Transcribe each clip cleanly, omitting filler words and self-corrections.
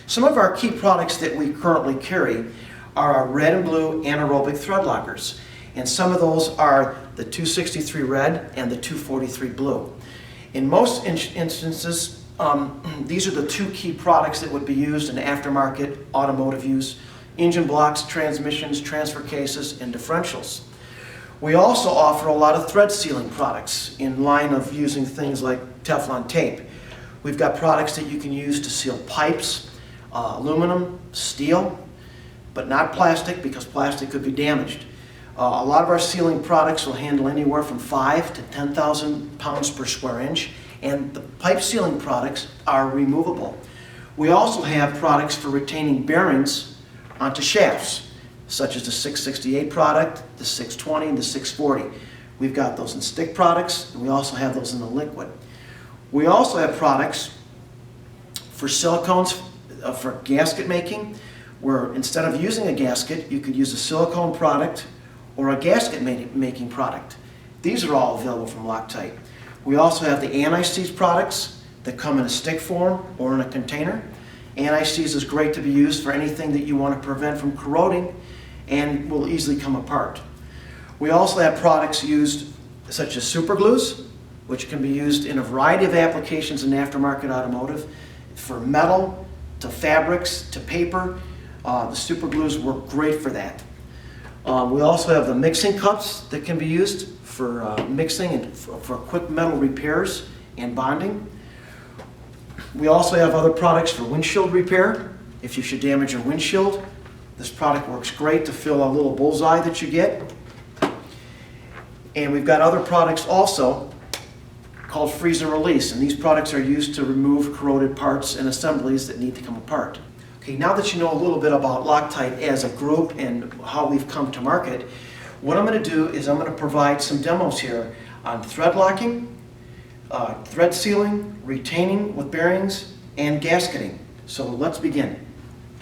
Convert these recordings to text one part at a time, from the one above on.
Some of our key products that we currently carry are our red and blue anaerobic thread lockers. And some of those are the 263 red and the 243 blue. In most instances, these are the two key products that would be used in aftermarket automotive use: engine blocks, transmissions, transfer cases, and differentials. We also offer a lot of thread sealing products in line of using things like Teflon tape. We've got products that you can use to seal pipes, aluminum, steel, but not plastic, because plastic could be damaged. A lot of our sealing products will handle anywhere from 5 to 10,000 pounds per square inch, and the pipe sealing products are removable. We also have products for retaining bearings onto shafts, such as the 668 product, the 620, and the 640. We've got those in stick products, and we also have those in the liquid. We also have products for silicones for gasket making, where instead of using a gasket, you could use a silicone product or a gasket making product. These are all available from Loctite. We also have the anti-seize products that come in a stick form or in a container. Anti-seize is great to be used for anything that you want to prevent from corroding and will easily come apart. We also have products used such as super glues, which can be used in a variety of applications in aftermarket automotive, for metal, to fabrics, to paper. The super glues work great for that. We also have the mixing cups that can be used for mixing and for quick metal repairs and bonding. We also have other products for windshield repair. If you should damage your windshield, this product works great to fill a little bullseye that you get. And we've got other products also called freeze and release, and these products are used to remove corroded parts and assemblies that need to come apart. Okay, now that you know a little bit about Loctite as a group and how we've come to market, what I'm going to do is I'm going to provide some demos here on thread locking, thread sealing, retaining with bearings, and gasketing. So let's begin.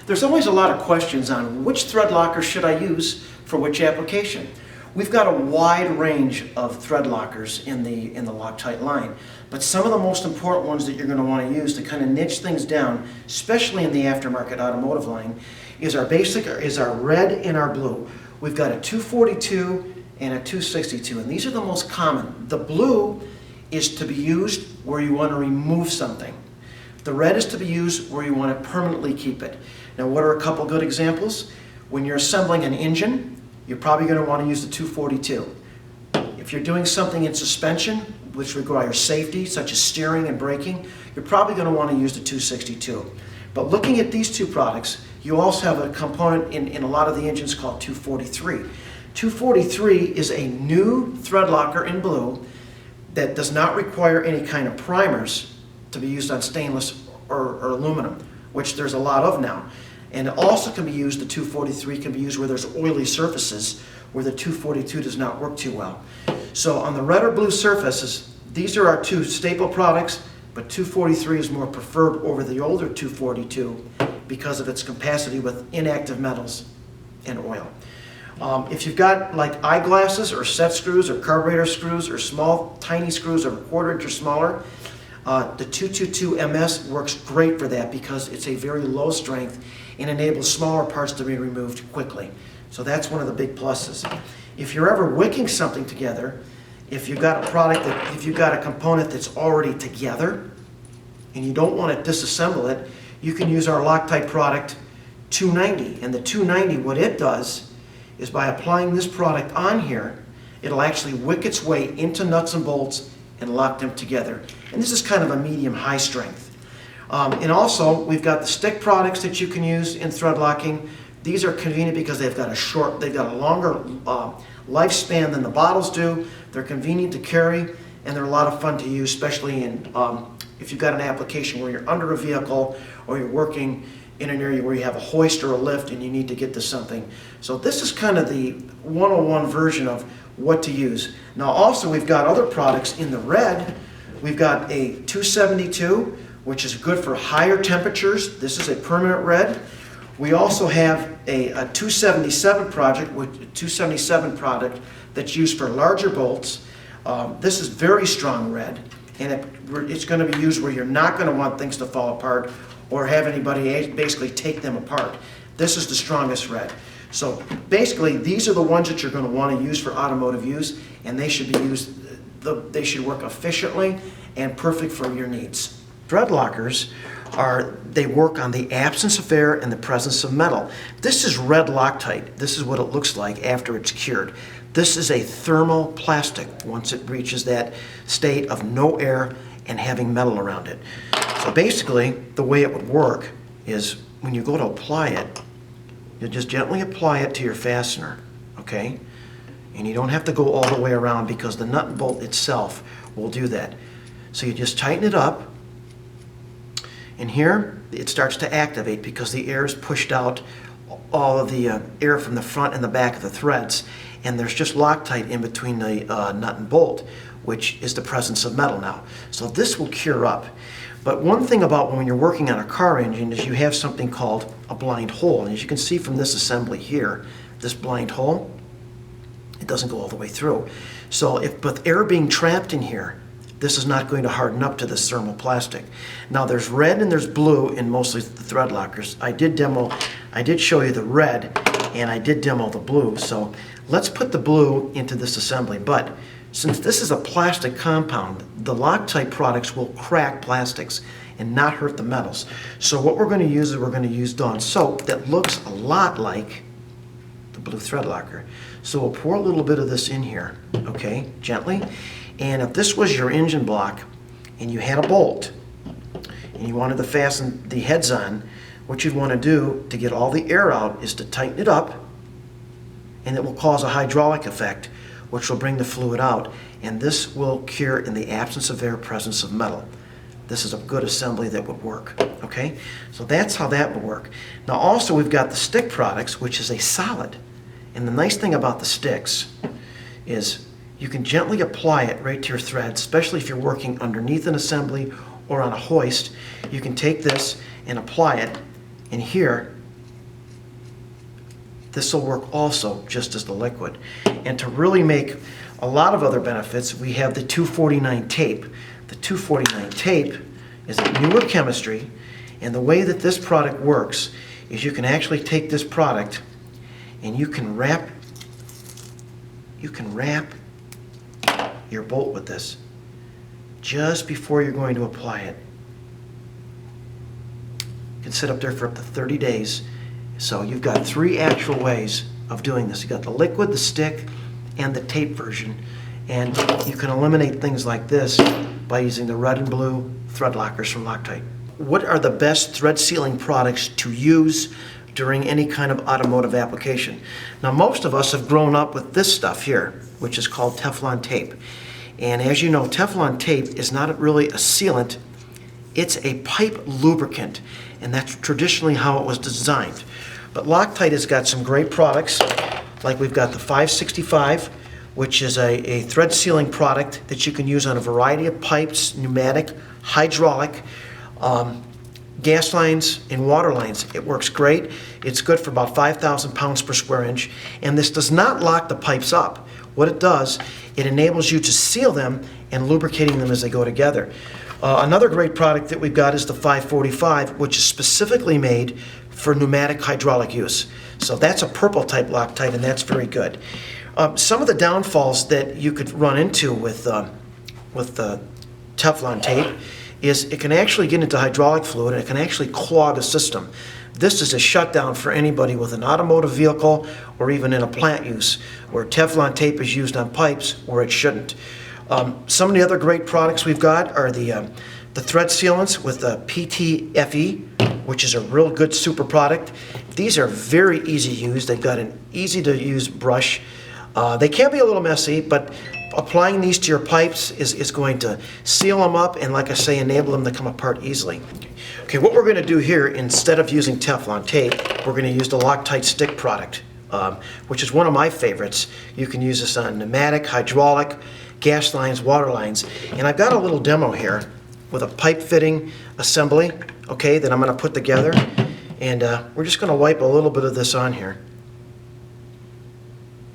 There's always a lot of questions on which thread locker should I use for which application. We've got a wide range of thread lockers in the Loctite line, but some of the most important ones that you're going to want to use to kind of niche things down, especially in the aftermarket automotive line, is our red and our blue. We've got a 242 and a 262, and these are the most common. The blue is to be used where you want to remove something. The red is to be used where you want to permanently keep it. Now, what are a couple good examples? When you're assembling an engine, you're probably going to want to use the 242. If you're doing something in suspension, which requires safety, such as steering and braking, you're probably going to want to use the 262. But looking at these two products, you also have a component in a lot of the engines called 243. 243 is a new thread locker in blue that does not require any kind of primers to be used on stainless or aluminum, which there's a lot of now. And it also can be used, the 243 can be used where there's oily surfaces, where the 242 does not work too well. So on the red or blue surfaces, these are our two staple products, but 243 is more preferred over the older 242 because of its capacity with inactive metals and oil. If you've got like eyeglasses or set screws or carburetor screws or small tiny screws of a quarter inch or smaller, the 222 MS works great for that because it's a very low strength and enables smaller parts to be removed quickly. So that's one of the big pluses. If you're ever wicking something together, if you've got a component that's already together and you don't want to disassemble it, you can use our Loctite product 290. And the 290, what it does is by applying this product on here, it'll actually wick its way into nuts and bolts and lock them together. And this is kind of a medium-high strength. And also, we've got the stick products that you can use in thread locking. These are convenient because they've got a longer lifespan than the bottles do. They're convenient to carry, and they're a lot of fun to use, especially if you've got an application where you're under a vehicle or you're working in an area where you have a hoist or a lift and you need to get to something. So this is kind of the 101 version of what to use. Now also, we've got other products in the red. We've got a 272, which is good for higher temperatures. This is a permanent red. We also have a 277 product that's used for larger bolts. This is very strong red, and it's going to be used where you're not going to want things to fall apart or have anybody basically take them apart. This is the strongest red. So basically, these are the ones that you're going to want to use for automotive use, and they should be used, they should work efficiently and perfect for your needs. Thread lockers they work on the absence of air and the presence of metal. This is red Loctite. This is what it looks like after it's cured. This is a thermal plastic once it reaches that state of no air and having metal around it. So basically, the way it would work is when you go to apply it, you just gently apply it to your fastener, okay? And you don't have to go all the way around because the nut and bolt itself will do that. So you just tighten it up, and here it starts to activate because the air is pushed out, all of the air from the front and the back of the threads, and there's just Loctite in between the nut and bolt, which is the presence of metal now. So this will cure up. But one thing about when you're working on a car engine is you have something called a blind hole. And as you can see from this assembly here, this blind hole, it doesn't go all the way through. So with air being trapped in here, this is not going to harden up to this thermal plastic. Now there's red and there's blue in mostly the thread lockers. I did show you the red and I did demo the blue. So let's put the blue into this assembly. But since this is a plastic compound, the Loctite products will crack plastics and not hurt the metals. So what we're going to use is we're going to use Dawn soap that looks a lot like the blue thread locker. So we'll pour a little bit of this in here, okay, gently. And if this was your engine block and you had a bolt and you wanted to fasten the heads on, what you'd want to do to get all the air out is to tighten it up, and it will cause a hydraulic effect which will bring the fluid out, and this will cure in the absence of air, presence of metal. This is a good assembly that would work, okay? So that's how that would work. Now also we've got the stick products, which is a solid. And the nice thing about the sticks is you can gently apply it right to your thread, especially if you're working underneath an assembly or on a hoist. You can take this and apply it, and here, this will work also just as the liquid. And to really make a lot of other benefits, we have the 249 tape. The 249 tape is a newer chemistry, and the way that this product works is you can actually take this product and you can wrap your bolt with this just before you're going to apply it. It can sit up there for up to 30 days. So you've got 3 actual ways of doing this. You've got the liquid, the stick, and the tape version. And you can eliminate things like this by using the red and blue thread lockers from Loctite. What are the best thread sealing products to use during any kind of automotive application? Now most of us have grown up with this stuff here, which is called Teflon tape. And as you know, Teflon tape is not really a sealant, it's a pipe lubricant, and that's traditionally how it was designed. But Loctite has got some great products, like we've got the 565, which is a thread sealing product that you can use on a variety of pipes, pneumatic, hydraulic, gas lines, and water lines. It works great. It's good for about 5,000 pounds per square inch, and this does not lock the pipes up. What it does, it enables you to seal them and lubricating them as they go together. Another great product that we've got is the 545, which is specifically made for pneumatic hydraulic use. So that's a purple type Loctite, and that's very good. Some of the downfalls that you could run into with the Teflon tape is it can actually get into hydraulic fluid and it can actually clog a system. This is a shutdown for anybody with an automotive vehicle or even in a plant use where Teflon tape is used on pipes where it shouldn't. Some of the other great products we've got are the thread sealants with the PTFE, which is a real good super product. These are very easy to use. They've got an easy to use brush. They can be a little messy, but applying these to your pipes is going to seal them up and, like I say, enable them to come apart easily. Okay, what we're going to do here, instead of using Teflon tape, we're going to use the Loctite stick product, which is one of my favorites. You can use this on pneumatic, hydraulic, gas lines, water lines. And I've got a little demo here with a pipe fitting assembly, okay, that I'm going to put together. And we're just going to wipe a little bit of this on here.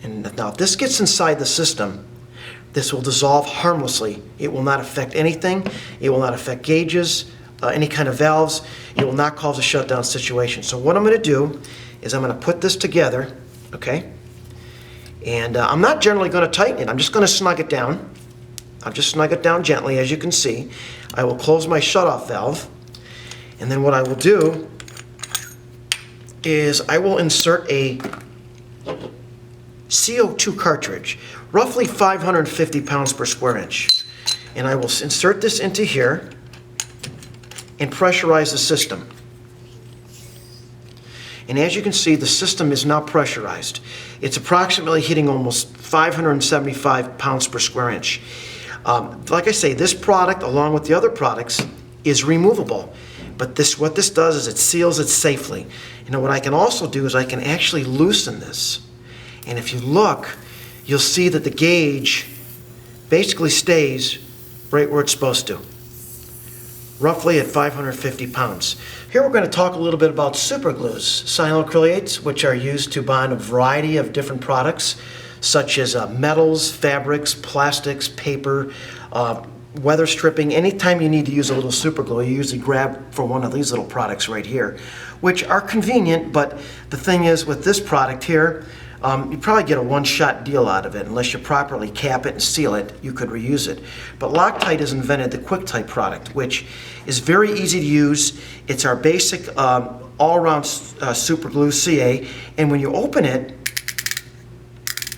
And now if this gets inside the system, this will dissolve harmlessly. It will not affect anything. It will not affect gauges, any kind of valves. It will not cause a shutdown situation. So what I'm going to do is I'm going to put this together, okay? And I'm not generally going to tighten it. I'm just going to snug it down. I'll just snug it down gently, as you can see. I will close my shutoff valve. And then what I will do is I will insert a CO2 cartridge, roughly 550 pounds per square inch. And I will insert this into here and pressurize the system. And as you can see, the system is now pressurized. It's approximately hitting almost 575 pounds per square inch. Like I say, this product, along with the other products, is removable. But what this does is it seals it safely. You know, what I can also do is I can actually loosen this. And if you look, you'll see that the gauge basically stays right where it's supposed to, roughly at 550 pounds. Here we're going to talk a little bit about superglues, cyanoacrylates, which are used to bond a variety of different products, such as metals, fabrics, plastics, paper, weather stripping. Anytime you need to use a little superglue, you usually grab for one of these little products right here, which are convenient, but the thing is with this product here, you probably get a one-shot deal out of it. Unless you properly cap it and seal it, you could reuse it. But Loctite has invented the QuickType product, which is very easy to use. It's our basic all-around superglue CA, and when you open it,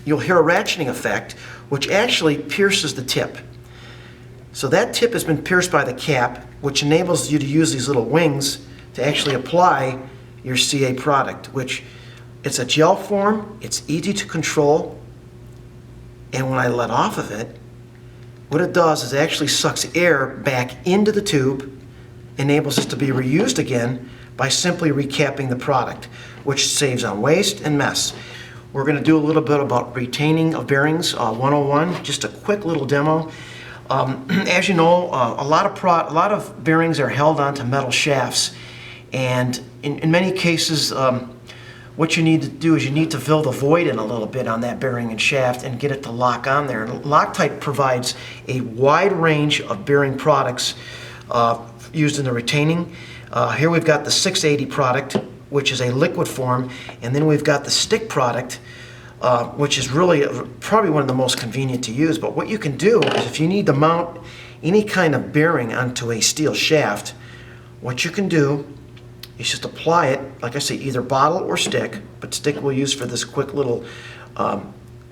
you'll hear a ratcheting effect, which actually pierces the tip. So that tip has been pierced by the cap, which enables you to use these little wings to actually apply your CA product, which it's a gel form, it's easy to control, and when I let off of it, what it does is it actually sucks air back into the tube, enables it to be reused again by simply recapping the product, which saves on waste and mess. We're going to do a little bit about retaining of bearings 101, just a quick little demo. As you know, a lot of bearings are held onto metal shafts, and in many cases, what you need to do is you need to fill the void in a little bit on that bearing and shaft and get it to lock on there. And Loctite provides a wide range of bearing products used in the retaining. Here we've got the 680 product, which is a liquid form, and then we've got the stick product, which is really probably one of the most convenient to use. But what you can do is if you need to mount any kind of bearing onto a steel shaft, what you can do is just apply it, like I say, either bottle or stick, but stick we'll use for this quick little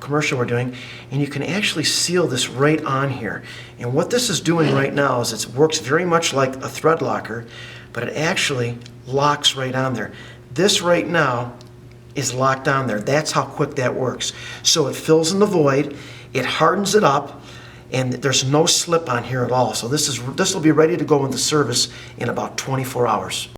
commercial we're doing, and you can actually seal this right on here. And what this is doing right now is it works very much like a thread locker, but it actually locks right on there. This right now is locked on there. That's how quick that works. So it fills in the void, it hardens it up, and there's no slip on here at all. So this will be ready to go into service in about 24 hours.